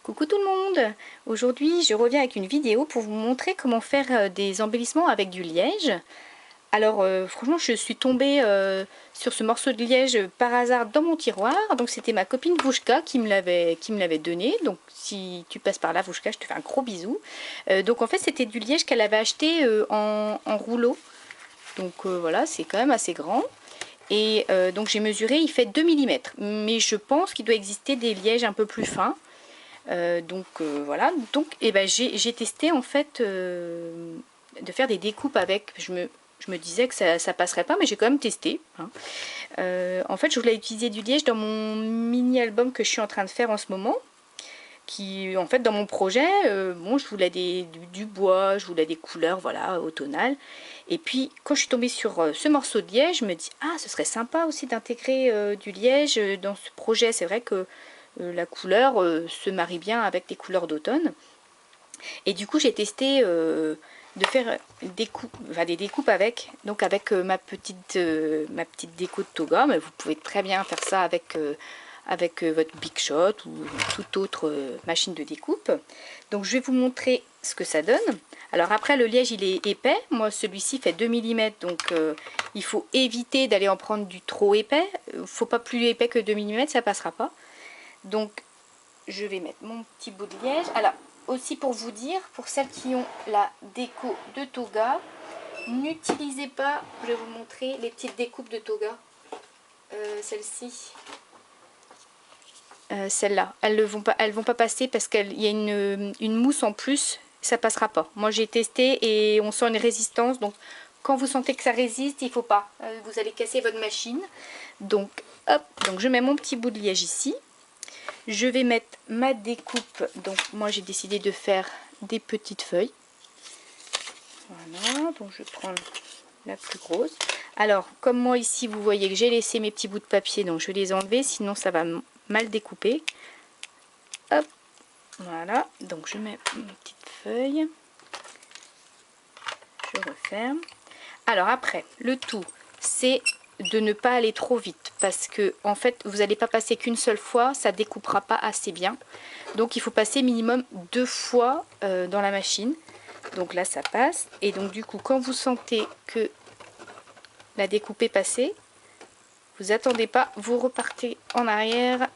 Coucou tout le monde! Aujourd'hui je reviens avec une vidéo pour vous montrer comment faire des embellissements avec du liège. Alors franchement je suis tombée sur ce morceau de liège par hasard dans mon tiroir. Donc c'était ma copine Vouchka qui me l'avait donné. Donc si tu passes par là Vouchka, je te fais un gros bisou. Donc en fait c'était du liège qu'elle avait acheté en rouleau. Donc voilà, c'est quand même assez grand. Et donc j'ai mesuré, il fait 2 mm. Mais je pense qu'il doit exister des lièges un peu plus fins. Voilà, donc j'ai testé en fait de faire des découpes avec. Je me disais que ça passerait pas, mais j'ai quand même testé, hein. En fait je voulais utiliser du liège dans mon mini album que je suis en train de faire en ce moment, qui en fait dans mon projet, bon, je voulais du bois, je voulais des couleurs, voilà, automnales. Et puis quand je suis tombée sur ce morceau de liège, je me dis ah, ce serait sympa aussi d'intégrer du liège dans ce projet. C'est vrai que la couleur se marie bien avec des couleurs d'automne. Et du coup j'ai testé de faire des découpes avec, donc avec ma petite déco de toga. Mais vous pouvez très bien faire ça avec votre Big Shot ou toute autre machine de découpe. Donc je vais vous montrer ce que ça donne. Alors après le liège il est épais, moi celui-ci fait 2 mm, donc il faut éviter d'aller en prendre du trop épais. Il ne faut pas plus épais que 2 mm, ça passera pas. Donc je vais mettre mon petit bout de liège. Alors aussi pour vous dire, pour celles qui ont la déco de toga, n'utilisez pas, je vais vous montrer les petites découpes de toga. Celle-ci, celle-là, elles vont pas passer parce qu'il y a une mousse en plus, ça passera pas. Moi j'ai testé et on sent une résistance, donc quand vous sentez que ça résiste, il faut pas, vous allez casser votre machine. Donc hop, donc je mets mon petit bout de liège ici. Je vais mettre ma découpe. Donc moi j'ai décidé de faire des petites feuilles. Voilà, donc je prends la plus grosse. Alors comme moi ici vous voyez que j'ai laissé mes petits bouts de papier, donc je vais les enlever, sinon ça va mal découper. Hop, voilà, donc je mets une petite feuille. Je referme. Alors après, le tout c'est de ne pas aller trop vite, parce que en fait vous n'allez pas passer qu'une seule fois, ça découpera pas assez bien. Donc il faut passer minimum 2 fois dans la machine. Donc là ça passe, et donc du coup quand vous sentez que la découpe est passée, vous attendez pas, vous repartez en arrière.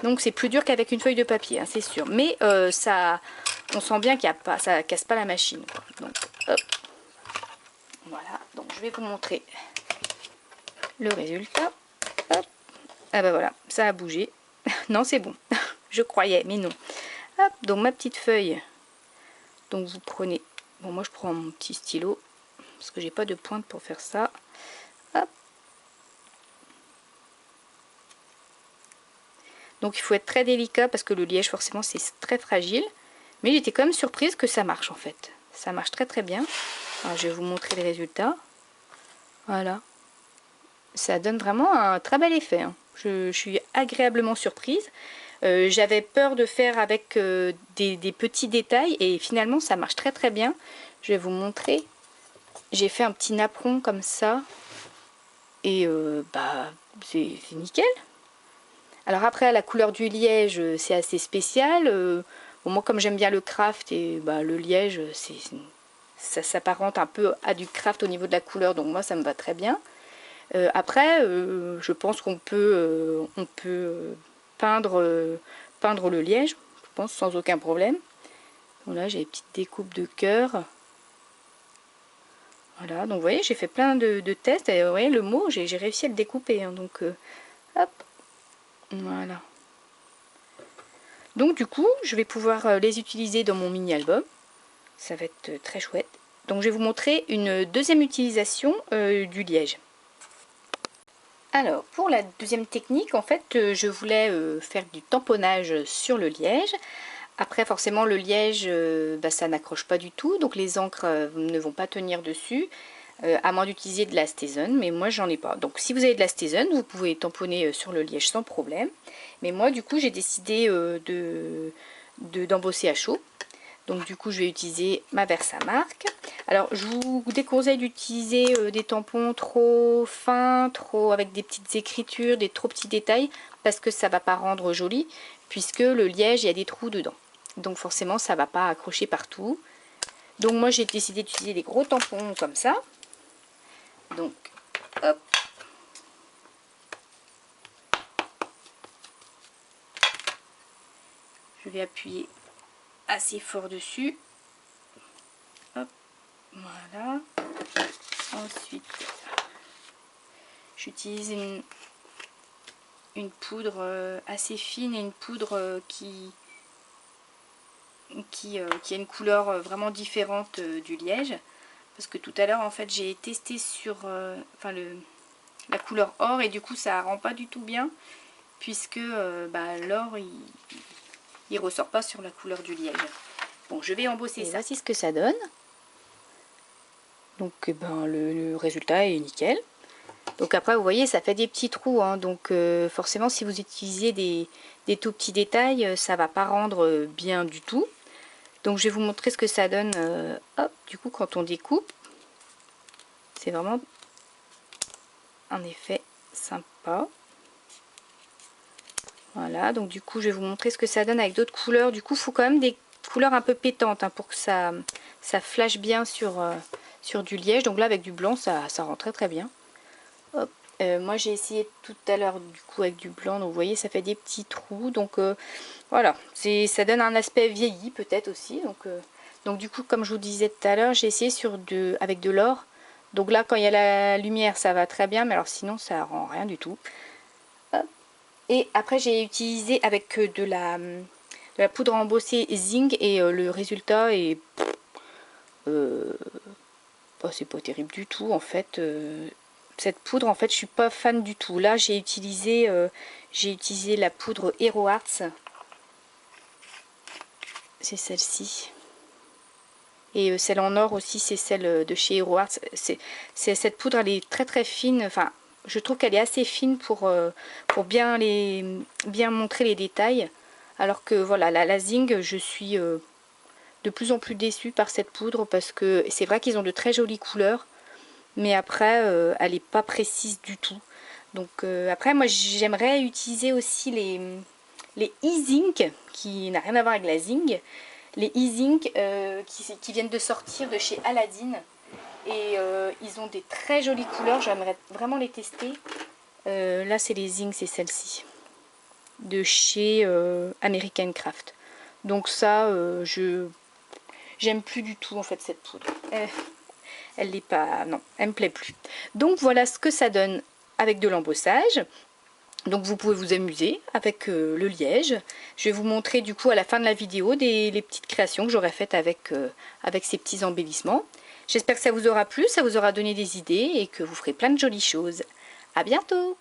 Donc c'est plus dur qu'avec une feuille de papier, hein, c'est sûr, mais ça, on sent bien qu'il y a pas, ça casse pas la machine, quoi. Donc hop, voilà, donc je vais vous montrer le résultat. Hop. Ah bah voilà, ça a bougé. Non, c'est bon. Je croyais, mais non. Hop, donc ma petite feuille. Donc vous prenez, bon moi je prends mon petit stylo parce que j'ai pas de pointe pour faire ça. Hop. Donc il faut être très délicat parce que le liège forcément c'est très fragile. Mais j'étais quand même surprise que ça marche en fait. Ça marche très très bien. Alors je vais vous montrer les résultats. Voilà. Ça donne vraiment un très bel effet, hein. Je suis agréablement surprise. J'avais peur de faire avec des petits détails et finalement ça marche très très bien. Je vais vous montrer. J'ai fait un petit napperon comme ça et c'est nickel. Alors après la couleur du liège c'est assez spécial. Moi comme j'aime bien le craft et le liège ça s'apparente un peu à du craft au niveau de la couleur, donc moi ça me va très bien. Après, je pense qu'on peut, peindre le liège, je pense, sans aucun problème. Donc là, j'ai des petites découpes de cœur. Voilà, donc vous voyez, j'ai fait plein de tests. Et vous voyez, le mot, j'ai réussi à le découper, hein, donc, hop, voilà. Donc du coup, je vais pouvoir les utiliser dans mon mini-album. Ça va être très chouette. Donc je vais vous montrer une deuxième utilisation du liège. Alors pour la deuxième technique, en fait je voulais faire du tamponnage sur le liège. Après forcément le liège ça n'accroche pas du tout, donc les encres ne vont pas tenir dessus, à moins d'utiliser de la Stazone, mais moi j'en ai pas. Donc si vous avez de la Stazone, vous pouvez tamponner sur le liège sans problème. Mais moi du coup j'ai décidé d'embosser à chaud. Donc du coup je vais utiliser ma Versamark. Alors je vous déconseille d'utiliser des tampons trop fins, trop avec des petites écritures, des trop petits détails. parce que ça va pas rendre joli, puisque le liège, il y a des trous dedans. Donc forcément, ça va pas accrocher partout. Donc moi, j'ai décidé d'utiliser des gros tampons comme ça. Donc, hop. Je vais appuyer assez fort dessus. Hop, voilà. Ensuite, j'utilise une poudre assez fine et une poudre qui a une couleur vraiment différente du liège. Parce que tout à l'heure, en fait, j'ai testé sur la couleur or et du coup, ça rend pas du tout bien. Puisque l'or, il ressort pas sur la couleur du liège. Bon, je vais embosser ça. Voici ce que ça donne. Donc le résultat est nickel. Donc après vous voyez ça fait des petits trous, hein, donc forcément si vous utilisez des tout petits détails, ça va pas rendre bien du tout. Donc je vais vous montrer ce que ça donne hop, du coup quand on découpe. C'est vraiment un effet sympa. Voilà, donc du coup je vais vous montrer ce que ça donne avec d'autres couleurs. Du coup il faut quand même des couleurs un peu pétantes, hein, pour que ça flashe bien sur du liège. Donc là avec du blanc ça rend très très bien. Hop. Moi j'ai essayé tout à l'heure du coup avec du blanc, donc vous voyez ça fait des petits trous. Donc voilà, ça donne un aspect vieilli peut-être aussi. Donc du coup comme je vous disais tout à l'heure, j'ai essayé avec de l'or. Donc là quand il y a la lumière ça va très bien, mais alors sinon ça rend rien du tout. Hop. Et après j'ai utilisé avec de la poudre embossée zinc et le résultat est c'est pas terrible du tout en fait. Cette poudre en fait je suis pas fan du tout. Là j'ai utilisé la poudre Hero Arts, c'est celle-ci, et celle en or aussi c'est celle de chez Hero Arts. Cette poudre elle est très très fine, enfin je trouve qu'elle est assez fine pour bien montrer les détails, alors que voilà la zinc je suis de plus en plus déçue par cette poudre, parce que c'est vrai qu'ils ont de très jolies couleurs, mais après elle n'est pas précise du tout. Donc après moi j'aimerais utiliser aussi les e-zinc, qui n'a rien à voir avec la zinc, les e-zinc qui viennent de sortir de chez Aladdin, et ils ont des très jolies couleurs, j'aimerais vraiment les tester. Là c'est les zinc, c'est celle-ci de chez American Craft. Donc ça j'aime plus du tout en fait cette poudre. Elle n'est pas, non, elle me plaît plus. Donc voilà ce que ça donne avec de l'embossage. Donc vous pouvez vous amuser avec le liège. Je vais vous montrer du coup à la fin de la vidéo les petites créations que j'aurai faites avec ces petits embellissements. J'espère que ça vous aura plu, ça vous aura donné des idées et que vous ferez plein de jolies choses. À bientôt!